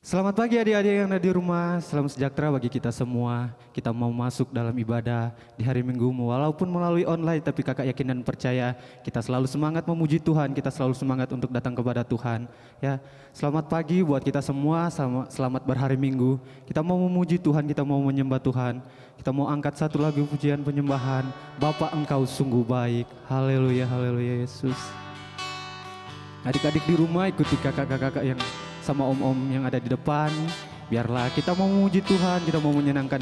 Selamat pagi adik-adik yang ada di rumah, salam sejahtera bagi kita semua. Kita mau masuk dalam ibadah di hari Minggumu, walaupun melalui online, tapi kakak yakin dan percaya kita selalu semangat memuji Tuhan, kita selalu semangat untuk datang kepada Tuhan. Ya, selamat pagi buat kita semua, selamat berhari Minggu. Kita mau memuji Tuhan, kita mau menyembah Tuhan. Kita mau angkat satu lagu pujian penyembahan, Bapa Engkau sungguh baik, haleluya, haleluya Yesus. Adik-adik di rumah ikuti kakak-kakak yang sama om-om yang ada di depan. Biarlah kita mau memuji Tuhan, kita mau menyenangkan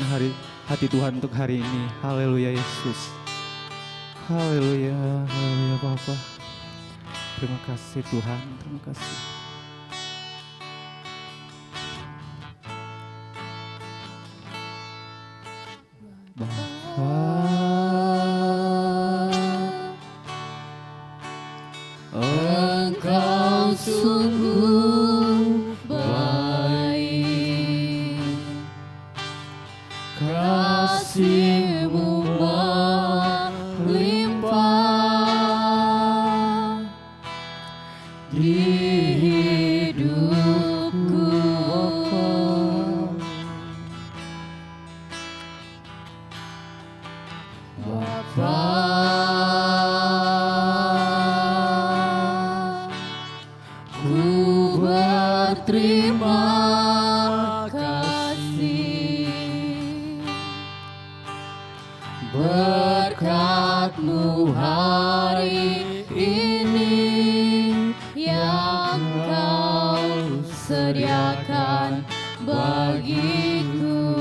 hati Tuhan untuk hari ini. Haleluya Yesus. Haleluya, haleluya Bapa. Terima kasih Tuhan, terima kasih. Bapa, Engkau sungguh baik, kasih-Mu melimpah di hidupku. Bapa, ku berterima kasih berkat-Mu hari ini yang Kau sediakan bagiku.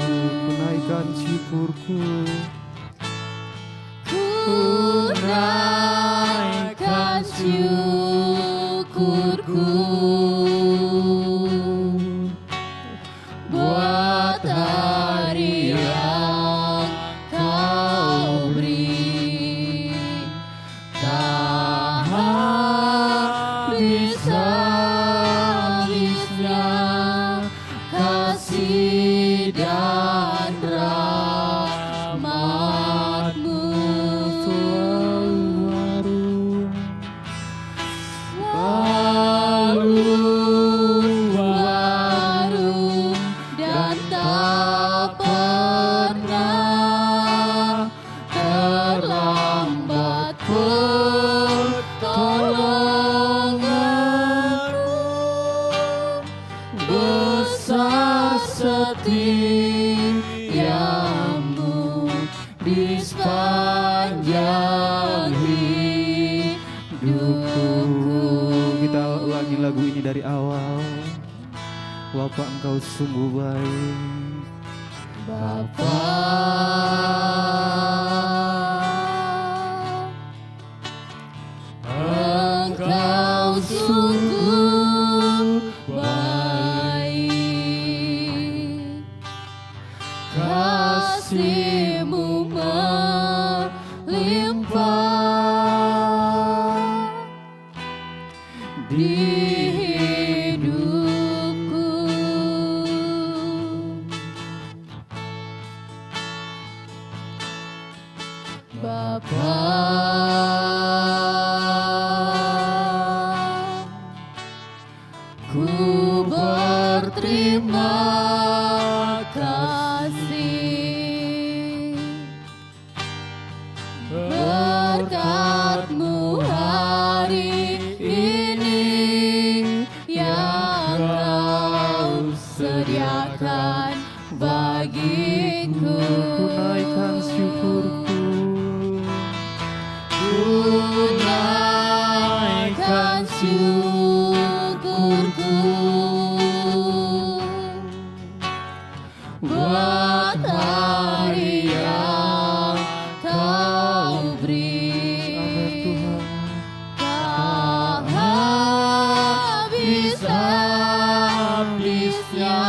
Naikkan syukurku. Ku naikkan syukurku buat hari yang Kau beri. Tak habis-habisnya kasih dan rahmat-Mu selalu baru dan tak pernah terlambat pertolongan-Mu. Besar setiamu di sepanjang hidupku. Kita ulangi lagu ini dari awal. Bapa Engkau sungguh baik. Bapa, Engkau sungguh baik, kasih-Mu melimpah di hidupku. Bapa, ku berterima kasih berkat-Mu hari ini yang Kau sediakan bagiku. Ku naikkan syukurku. Ku naikkan syukurku buat hari yang Kau beri. Tak habis-habisnya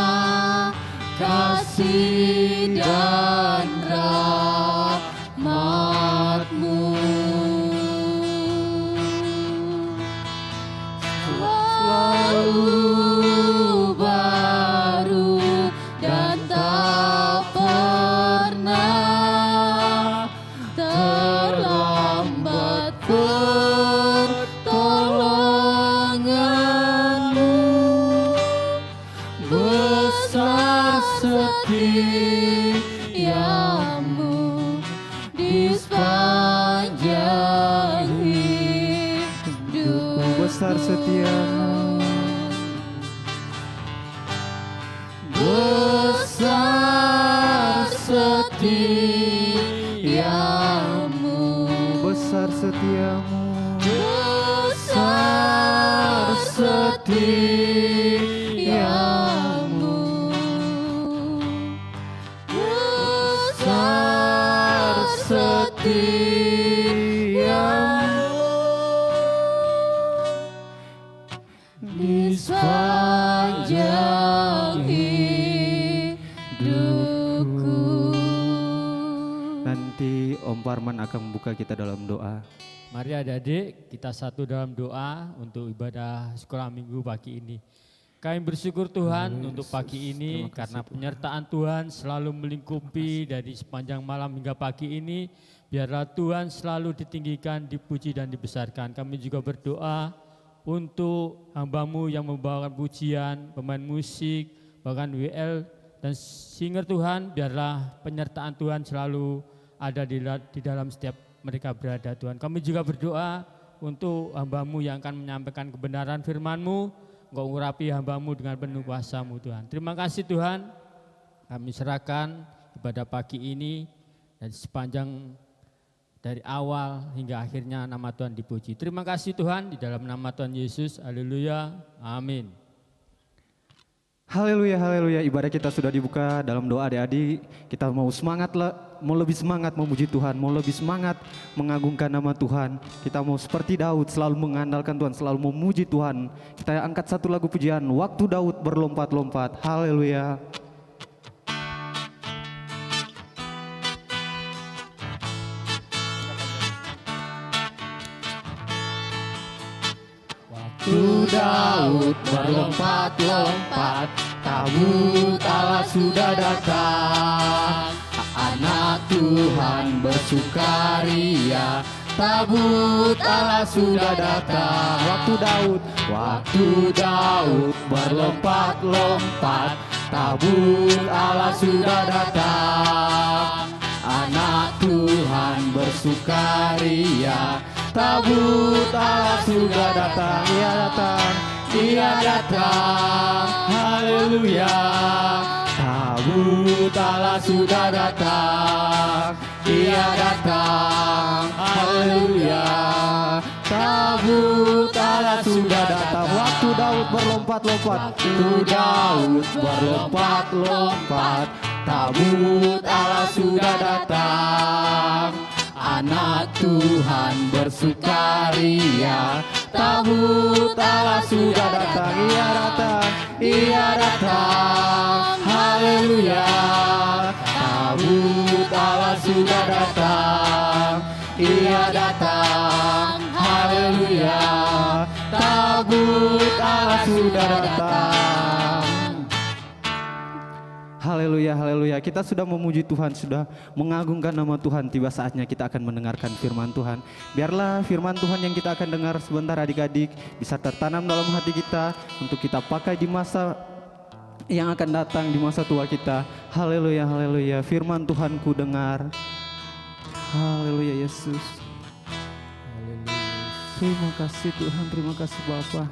kasih dan rahmat-Mu selalu setiamu di sepanjang hidupku. Besar setiamu, besar setiamu, besar setiamu, besar setiamu, besar setiamu di sepanjang hidupku. Nanti Om Parman akan membuka kita dalam doa. Mari adik-adik kita satu dalam doa untuk ibadah sekolah minggu pagi ini. Kami bersyukur Tuhan untuk pagi ini karena penyertaan Tuhan selalu melingkupi dari sepanjang malam hingga pagi ini. Biarlah Tuhan selalu ditinggikan, dipuji dan dibesarkan. Kami juga berdoa untuk hamba-Mu yang membawakan pujian, pemain musik, bahkan WL dan singer Tuhan. Biarlah penyertaan Tuhan selalu ada di dalam setiap mereka berada Tuhan. Kami juga berdoa untuk hamba-Mu yang akan menyampaikan kebenaran firman-Mu. Engkau urapi hamba-Mu dengan penuh kuasa-Mu Tuhan. Terima kasih Tuhan. Kami serahkan ibadah pagi ini dan sepanjang dari awal hingga akhirnya nama Tuhan dipuji. Terima kasih Tuhan di dalam nama Tuhan Yesus. Haleluya. Amin. Haleluya, haleluya. Ibadah kita sudah dibuka dalam doa adik-adik. Kita mau semangat lah, mau lebih semangat memuji Tuhan, mau lebih semangat mengagungkan nama Tuhan. Kita mau seperti Daud selalu mengandalkan Tuhan, selalu memuji Tuhan. Kita angkat satu lagu pujian, Waktu Daud Berlompat-lompat. Haleluya. Waktu Daud berlompat-lompat, tabut Allah sudah datang. Anak Tuhan bersukaria, tabut Allah sudah datang. Waktu Daud berlompat-lompat, tabut Allah sudah datang. Anak Tuhan bersukaria, tabut Allah sudah datang. Ia datang, Ia datang. Haleluya. Tabut Allah sudah datang. Ia datang. Haleluya. Tabut Allah sudah datang. Waktu Daud berlompat-lompat, Waktu Daud berlompat-lompat, tabut Allah sudah datang. Anak Tuhan bersukaria, tabut Allah sudah datang. Ia datang, Ia datang. Haleluya. Tabut Allah sudah datang. Ia datang. Haleluya. Tabut Allah sudah datang. haleluya, haleluya. Kita sudah memuji Tuhan, sudah mengagungkan nama Tuhan. Tiba saatnya kita akan mendengarkan firman Tuhan. Biarlah firman Tuhan yang kita akan dengar sebentar adik-adik bisa tertanam dalam hati kita untuk kita pakai di masa yang akan datang, di masa tua kita. Haleluya, haleluya. Firman Tuhan ku dengar. Haleluya Yesus. Terima kasih Tuhan, terima kasih Bapa.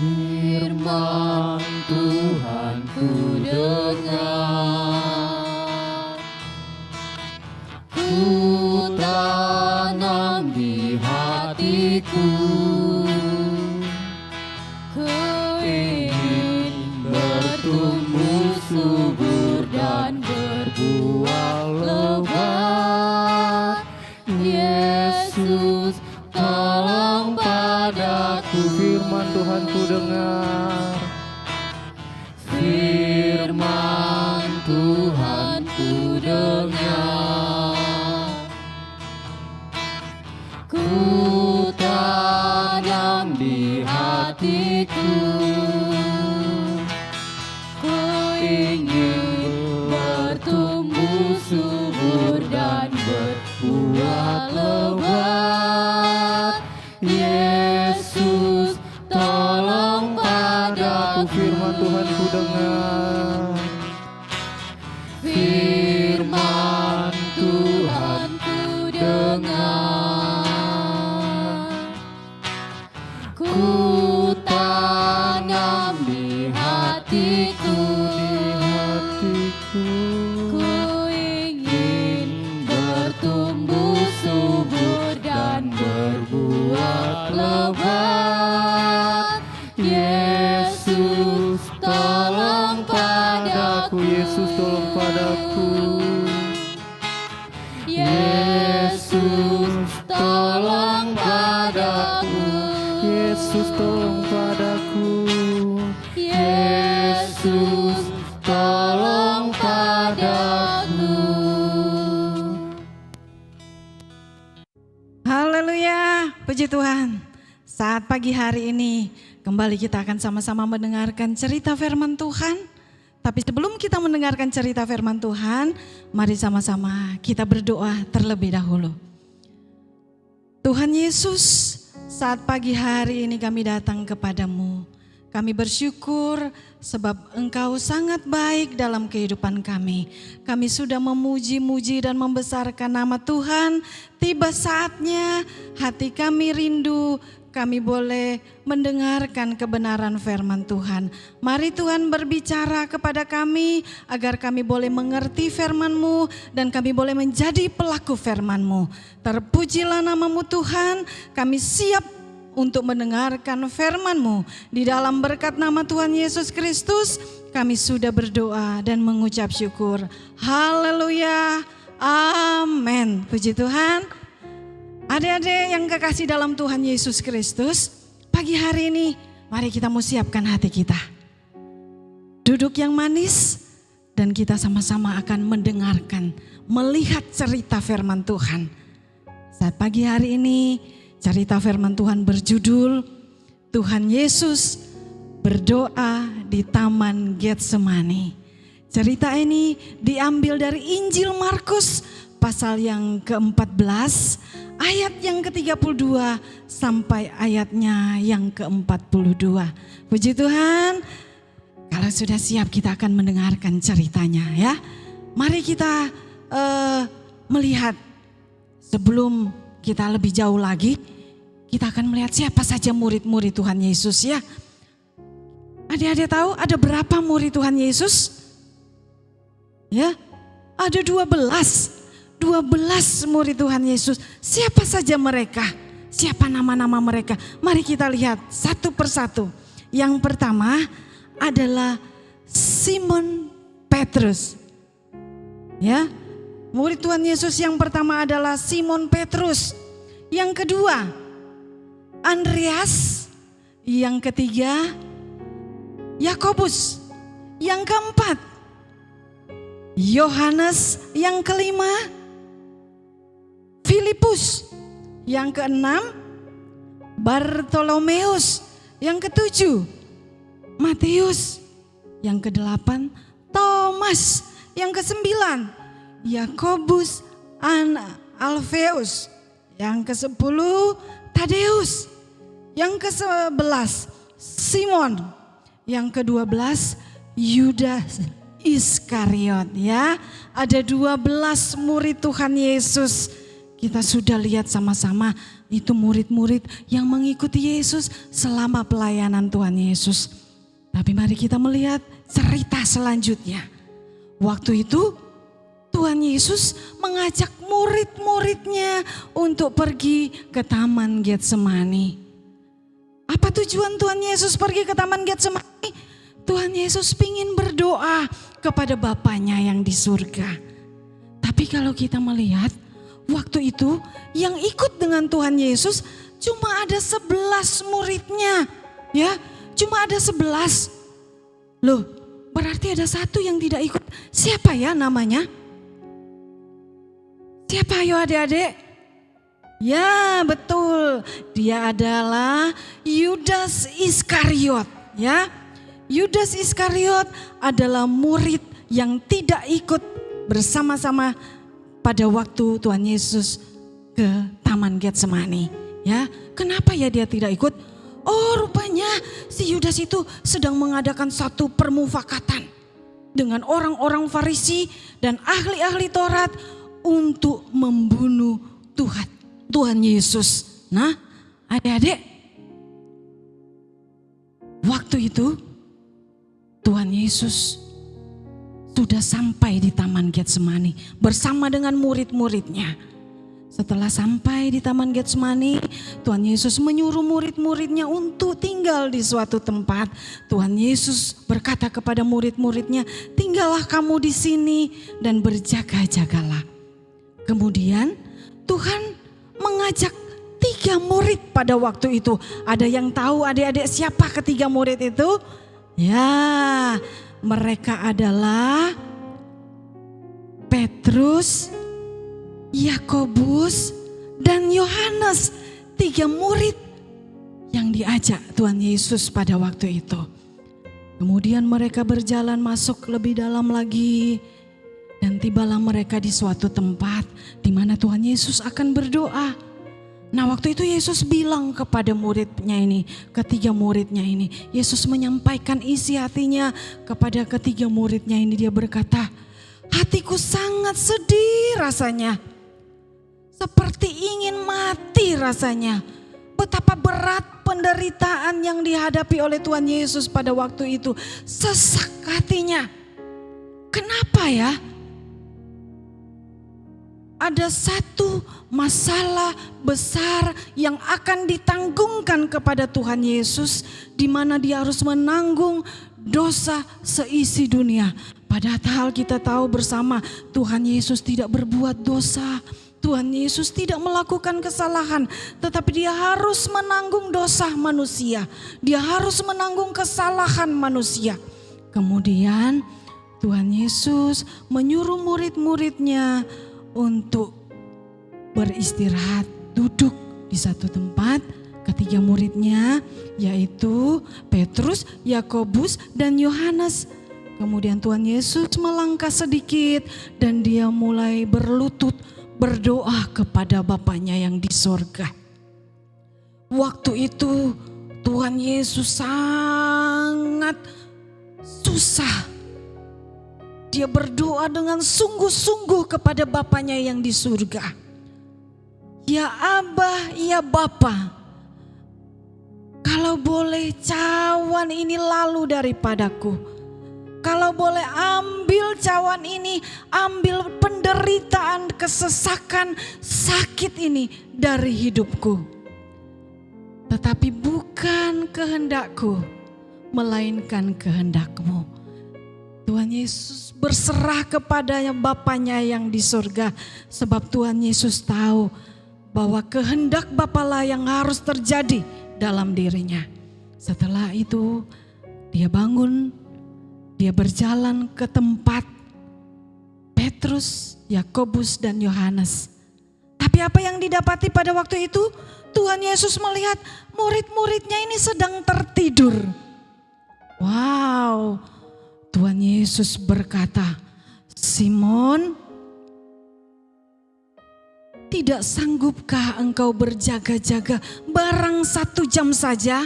Firman Tuhan ku dengar, ku tanam di hatiku, ku ingin bertumbuh subur dan berbuah lebat. Yesus, tolong padaku. Firman Tuhan ku dengar. Firman Tuhan ku dengar, ku tanam di hatiku, ku ingin bertumbuh subur dan berbuah lebat. Yesus, tolong padaku. Tuhan ku dengar. Firman Tuhan ku dengar, ku tanam di hatiku, ku ingin bertumbuh subur dan berbuah lebat. Yesus tolong padaku, Yesus tolong padaku. Yesus tolong padaku, Yesus tolong padaku. Yesus tolong padaku. Haleluya, puji Tuhan. Saat pagi hari ini kembali kita akan sama-sama mendengarkan cerita firman Tuhan. Tapi sebelum kita mendengarkan cerita firman Tuhan, mari sama-sama kita berdoa terlebih dahulu. Tuhan Yesus, saat pagi hari ini kami datang kepadamu. Kami bersyukur sebab Engkau sangat baik dalam kehidupan kami. Kami sudah memuji-muji dan membesarkan nama Tuhan. Tiba saatnya hati kami rindu, kami boleh mendengarkan kebenaran firman Tuhan. Mari Tuhan berbicara kepada kami agar kami boleh mengerti firman-Mu dan kami boleh menjadi pelaku firman-Mu. Terpujilah nama-Mu Tuhan, kami siap untuk mendengarkan firman-Mu. Di dalam berkat nama Tuhan Yesus Kristus kami sudah berdoa dan mengucap syukur. Haleluya, amin. Puji Tuhan. Adik-adik yang kekasih dalam Tuhan Yesus Kristus, pagi hari ini mari kita mau siapkan hati kita. Duduk yang manis dan kita sama-sama akan mendengarkan, melihat cerita firman Tuhan. Saat pagi hari ini cerita firman Tuhan berjudul Tuhan Yesus berdoa di Taman Getsemani. Cerita ini diambil dari Injil Markus pasal yang ke-14 ayat yang ke-32 sampai ayatnya yang ke-42. Puji Tuhan, kalau sudah siap kita akan mendengarkan ceritanya ya. Mari kita melihat sebelum kita lebih jauh lagi, kita akan melihat siapa saja murid-murid Tuhan Yesus ya. Adik-adik tahu ada berapa murid Tuhan Yesus? Ya, ada 12 murid Tuhan Yesus. Siapa saja mereka? Siapa nama-nama mereka? Mari kita lihat satu persatu. Yang pertama adalah Simon Petrus. Ya, murid Tuhan Yesus yang pertama adalah Simon Petrus. Yang kedua Andreas. Yang ketiga Yakobus. Yang keempat Yohanes. Yang kelima Filipus. Yang keenam Bartolomeus. Yang ketujuh Matius. Yang kedelapan Thomas. Yang kesembilan Yakobus Alfeus. Yang kesepuluh Tadeus. Yang kesebelas Simon. Yang kedua-belas Yudas Iskariot ya. Ada 12 murid Tuhan Yesus. Kita sudah lihat sama-sama itu murid-murid yang mengikuti Yesus selama pelayanan Tuhan Yesus. Tapi mari kita melihat cerita selanjutnya. Waktu itu Tuhan Yesus mengajak murid-muridnya untuk pergi ke Taman Getsemani. Apa tujuan Tuhan Yesus pergi ke Taman Getsemani? Tuhan Yesus ingin berdoa kepada Bapanya yang di surga. Tapi kalau kita melihat waktu itu yang ikut dengan Tuhan Yesus cuma ada 11 muridnya. Ya, cuma ada 11. Loh, berarti ada satu yang tidak ikut. Siapa ya namanya? Siapa ayo adik-adik? Ya betul, dia adalah Yudas Iskariot ya. Yudas Iskariot adalah murid yang tidak ikut bersama-sama pada waktu Tuhan Yesus ke Taman Getsemani ya. Kenapa ya dia tidak ikut? Oh, rupanya si Yudas itu sedang mengadakan satu permufakatan dengan orang-orang Farisi dan ahli-ahli Taurat untuk membunuh Tuhan Yesus. Nah, adik-adik, waktu itu Tuhan Yesus sudah sampai di Taman Getsemani bersama dengan murid-muridnya. Setelah sampai di Taman Getsemani, Tuhan Yesus menyuruh murid-muridnya untuk tinggal di suatu tempat. Tuhan Yesus berkata kepada murid-muridnya, tinggallah kamu di sini dan berjaga-jagalah. Kemudian Tuhan mengajak 3 murid pada waktu itu. Ada yang tahu adik-adik siapa ketiga murid itu? Ya, mereka adalah Petrus, Yakobus, dan Yohanes. 3 murid yang diajak Tuhan Yesus pada waktu itu. Kemudian mereka berjalan masuk lebih dalam lagi. Dan tibalah mereka di suatu tempat di mana Tuhan Yesus akan berdoa. Nah, waktu itu Yesus bilang kepada muridnya ini, ketiga muridnya ini. Yesus menyampaikan isi hatinya kepada ketiga muridnya ini. Dia berkata, hatiku sangat sedih rasanya. Seperti ingin mati rasanya. Betapa berat penderitaan yang dihadapi oleh Tuhan Yesus pada waktu itu. Sesak hatinya. Kenapa ya? Ada satu masalah besar yang akan ditanggungkan kepada Tuhan Yesus, di mana dia harus menanggung dosa seisi dunia. Padahal kita tahu bersama Tuhan Yesus tidak berbuat dosa. Tuhan Yesus tidak melakukan kesalahan, tetapi dia harus menanggung dosa manusia. Dia harus menanggung kesalahan manusia. Kemudian Tuhan Yesus menyuruh murid-muridnya untuk beristirahat, duduk di satu tempat. Ketiga muridnya yaitu Petrus, Yakobus, dan Yohanes. Kemudian Tuhan Yesus melangkah sedikit dan dia mulai berlutut berdoa kepada Bapanya yang di sorga. Waktu itu Tuhan Yesus sangat susah. Dia berdoa dengan sungguh-sungguh kepada Bapanya yang di surga. Ya Abah, ya Bapa, kalau boleh cawan ini lalu daripadaku. Kalau boleh ambil cawan ini, ambil penderitaan, kesesakan, sakit ini dari hidupku. Tetapi bukan kehendakku, melainkan kehendak-Mu. Tuhan Yesus berserah kepadanya Bapanya yang di surga. Sebab Tuhan Yesus tahu bahwa kehendak Bapalah yang harus terjadi dalam dirinya. Setelah itu dia bangun, dia berjalan ke tempat Petrus, Yakobus, dan Yohanes. Tapi apa yang didapati pada waktu itu? Tuhan Yesus melihat murid-muridnya ini sedang tertidur. Wow. Tuhan Yesus berkata, Simon, tidak sanggupkah engkau berjaga-jaga barang 1 jam saja?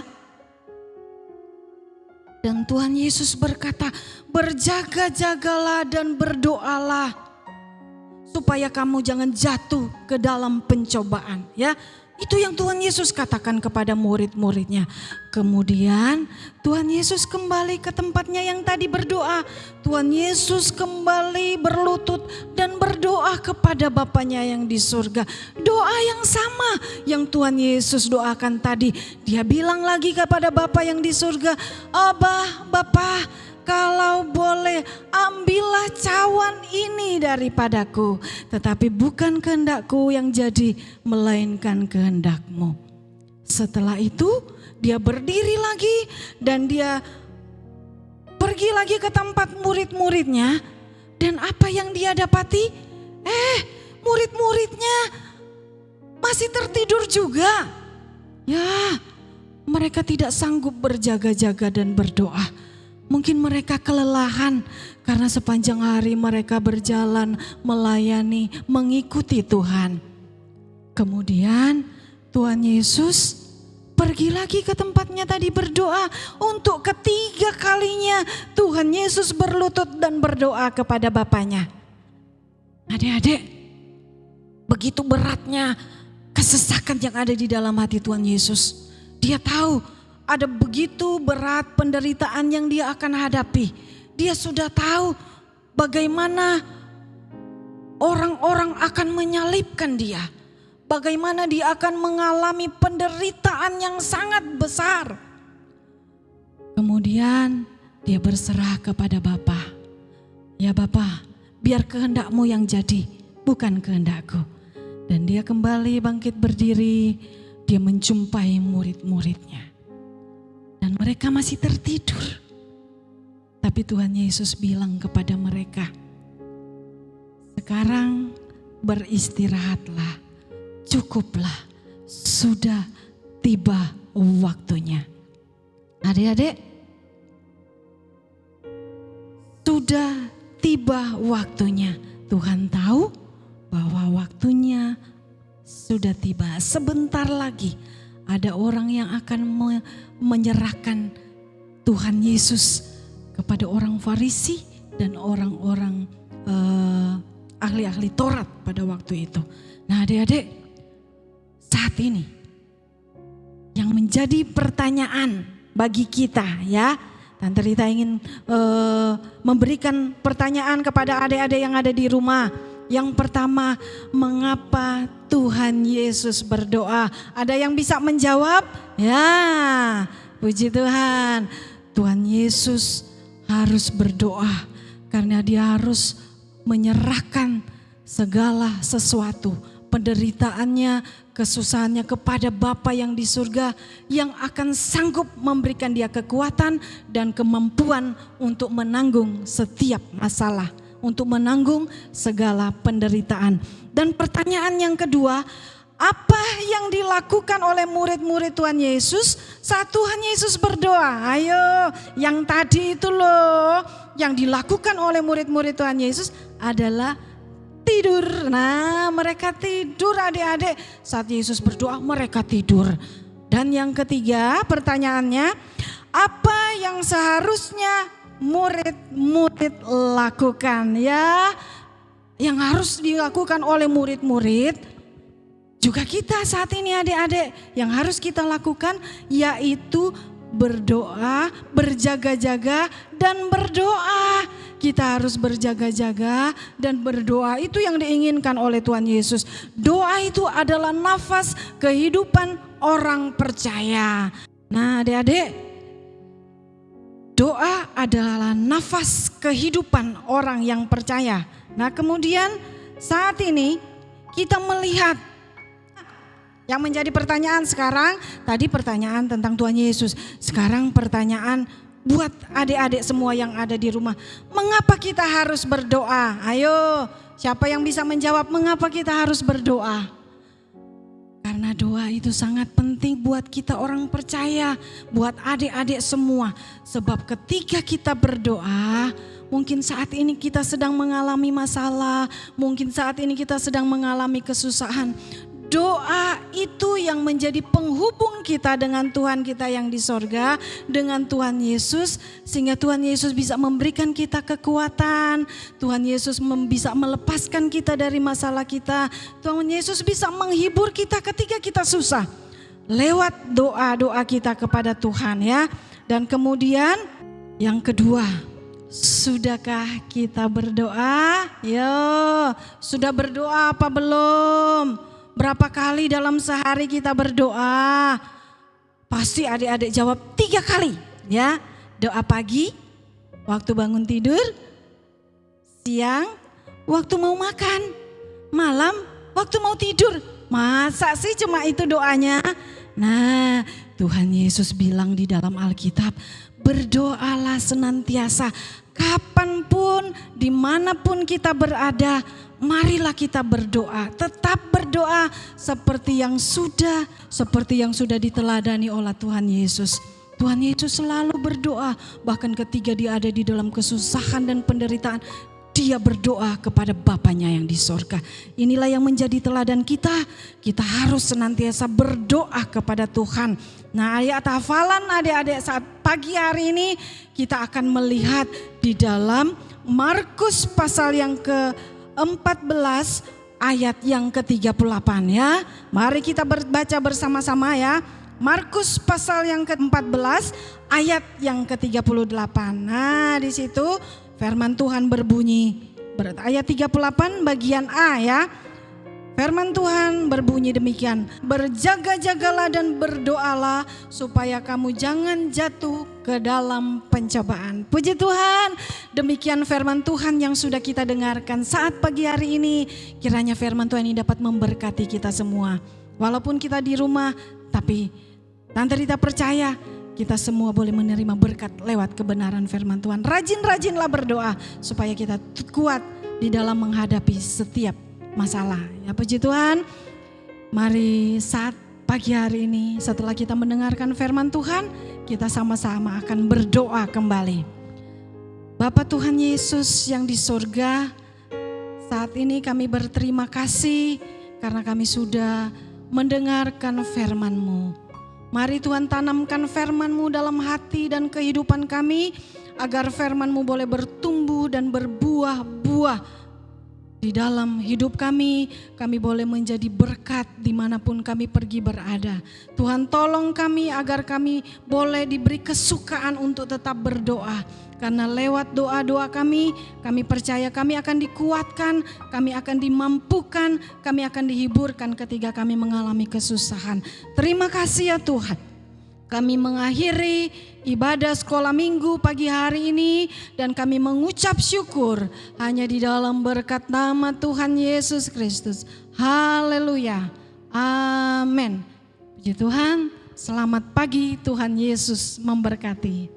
Dan Tuhan Yesus berkata, berjaga-jagalah dan berdoalah supaya kamu jangan jatuh ke dalam pencobaan. Ya, itu yang Tuhan Yesus katakan kepada murid-muridnya. Kemudian Tuhan Yesus kembali ke tempatnya yang tadi berdoa. Tuhan Yesus kembali berlutut dan berdoa kepada Bapanya yang di surga. Doa yang sama yang Tuhan Yesus doakan tadi. Dia bilang lagi kepada Bapa yang di surga, Abah, Bapa, kalau boleh ambillah cawan ini daripadaku. Tetapi bukan kehendakku yang jadi, melainkan kehendak-Mu. Setelah itu dia berdiri lagi dan dia pergi lagi ke tempat murid-muridnya. Dan apa yang dia dapati? Murid-muridnya masih tertidur juga. Ya, mereka tidak sanggup berjaga-jaga dan berdoa. Mungkin mereka kelelahan karena sepanjang hari mereka berjalan, melayani, mengikuti Tuhan. Kemudian Tuhan Yesus pergi lagi ke tempatnya tadi berdoa. Untuk ketiga kalinya Tuhan Yesus berlutut dan berdoa kepada Bapaknya. Adik-adik, begitu beratnya kesesakan yang ada di dalam hati Tuhan Yesus. Dia tahu ada begitu berat penderitaan yang dia akan hadapi. Dia sudah tahu bagaimana orang-orang akan menyalibkan dia. Bagaimana dia akan mengalami penderitaan yang sangat besar. Kemudian dia berserah kepada Bapa. Ya Bapa, biar kehendak-Mu yang jadi, bukan kehendak-Ku. Dan dia kembali bangkit berdiri, dia menjumpai murid-muridnya. Dan mereka masih tertidur. Tapi Tuhan Yesus bilang kepada mereka, sekarang beristirahatlah. Cukuplah, sudah tiba waktunya. Adik-adik, sudah tiba waktunya. Tuhan tahu bahwa waktunya sudah tiba. Sebentar lagi ada orang yang akan menyerahkan Tuhan Yesus kepada orang Farisi dan orang-orang ahli-ahli Taurat pada waktu itu. Nah adik-adik, saat ini yang menjadi pertanyaan bagi kita ya, Tante Rita ingin memberikan pertanyaan kepada adik-adik yang ada di rumah. Yang pertama, mengapa Tuhan Yesus berdoa? Ada yang bisa menjawab? Ya, puji Tuhan. Tuhan Yesus harus berdoa karena dia harus menyerahkan segala sesuatu, penderitaannya, kesusahannya kepada Bapa yang di surga yang akan sanggup memberikan dia kekuatan dan kemampuan untuk menanggung setiap masalah, untuk menanggung segala penderitaan. Dan pertanyaan yang kedua, apa yang dilakukan oleh murid-murid Tuhan Yesus saat Tuhan Yesus berdoa? Ayo, yang tadi itu loh, yang dilakukan oleh murid-murid Tuhan Yesus adalah tidur. Nah, mereka tidur adik-adik. Saat Yesus berdoa mereka tidur. Dan yang ketiga pertanyaannya, apa yang seharusnya murid-murid lakukan ya? Yang harus dilakukan oleh murid-murid juga kita saat ini adik-adik. Yang harus kita lakukan yaitu berdoa, berjaga-jaga dan berdoa. Kita harus berjaga-jaga dan berdoa, itu yang diinginkan oleh Tuhan Yesus. Doa itu adalah nafas kehidupan orang percaya. Nah adik-adik, doa adalah nafas kehidupan orang yang percaya. Nah kemudian saat ini kita melihat yang menjadi pertanyaan sekarang, tadi pertanyaan tentang Tuhan Yesus. Sekarang pertanyaan buat adik-adik semua yang ada di rumah. Mengapa kita harus berdoa? Ayo, siapa yang bisa menjawab mengapa kita harus berdoa? Karena doa itu sangat penting buat kita orang percaya, buat adik-adik semua. Sebab ketika kita berdoa, mungkin saat ini kita sedang mengalami masalah, mungkin saat ini kita sedang mengalami kesusahan. Doa itu yang menjadi penghubung kita dengan Tuhan kita yang di sorga, dengan Tuhan Yesus, sehingga Tuhan Yesus bisa memberikan kita kekuatan. Tuhan Yesus bisa melepaskan kita dari masalah kita. Tuhan Yesus bisa menghibur kita ketika kita susah lewat doa-doa kita kepada Tuhan ya. Dan kemudian yang kedua, sudahkah kita berdoa? Yo, sudah berdoa apa belum? Berapa kali dalam sehari kita berdoa? Pasti adik-adik jawab 3 kali ya. Doa pagi, waktu bangun tidur, siang, waktu mau makan, malam, waktu mau tidur. Masa sih cuma itu doanya? Nah, Tuhan Yesus bilang di dalam Alkitab, berdoalah senantiasa. Kapanpun, dimanapun kita berada, marilah kita berdoa. Tetap berdoa seperti yang sudah diteladani oleh Tuhan Yesus. Tuhan Yesus selalu berdoa, bahkan ketika dia ada di dalam kesusahan dan penderitaan, dia berdoa kepada Bapanya yang di sorga. Inilah yang menjadi teladan kita. Kita harus senantiasa berdoa kepada Tuhan. Nah, ayat hafalan adik-adik saat pagi hari ini kita akan melihat di dalam Markus pasal yang ke-14 ayat yang ke-38 ya. Mari kita baca bersama-sama ya. Markus pasal yang ke-14 ayat yang ke-38. Nah, di situ firman Tuhan berbunyi ayat 38 bagian A ya. Firman Tuhan berbunyi demikian, berjaga-jagalah dan berdoalah supaya kamu jangan jatuh ke dalam pencobaan. Puji Tuhan, demikian firman Tuhan yang sudah kita dengarkan saat pagi hari ini. Kiranya firman Tuhan ini dapat memberkati kita semua. Walaupun kita di rumah, tapi Tante Rita percaya kita semua boleh menerima berkat lewat kebenaran firman Tuhan. Rajin-rajinlah berdoa supaya kita kuat di dalam menghadapi setiap masalah. Ya puji Tuhan, mari saat pagi hari ini setelah kita mendengarkan firman Tuhan, kita sama-sama akan berdoa kembali. Bapa Tuhan Yesus yang di surga, saat ini kami berterima kasih karena kami sudah mendengarkan firman-Mu. Mari Tuhan tanamkan firman-Mu dalam hati dan kehidupan kami, agar firman-Mu boleh bertumbuh dan berbuah-buah di dalam hidup kami boleh menjadi berkat dimanapun kami pergi berada. Tuhan tolong kami agar kami boleh diberi kesukaan untuk tetap berdoa. Karena lewat doa-doa kami percaya kami akan dikuatkan, kami akan dimampukan, kami akan dihiburkan ketika kami mengalami kesusahan. Terima kasih ya Tuhan. Kami mengakhiri ibadah sekolah minggu pagi hari ini dan kami mengucap syukur hanya di dalam berkat nama Tuhan Yesus Kristus. Haleluya. Amin. Puji Tuhan, selamat pagi, Tuhan Yesus memberkati.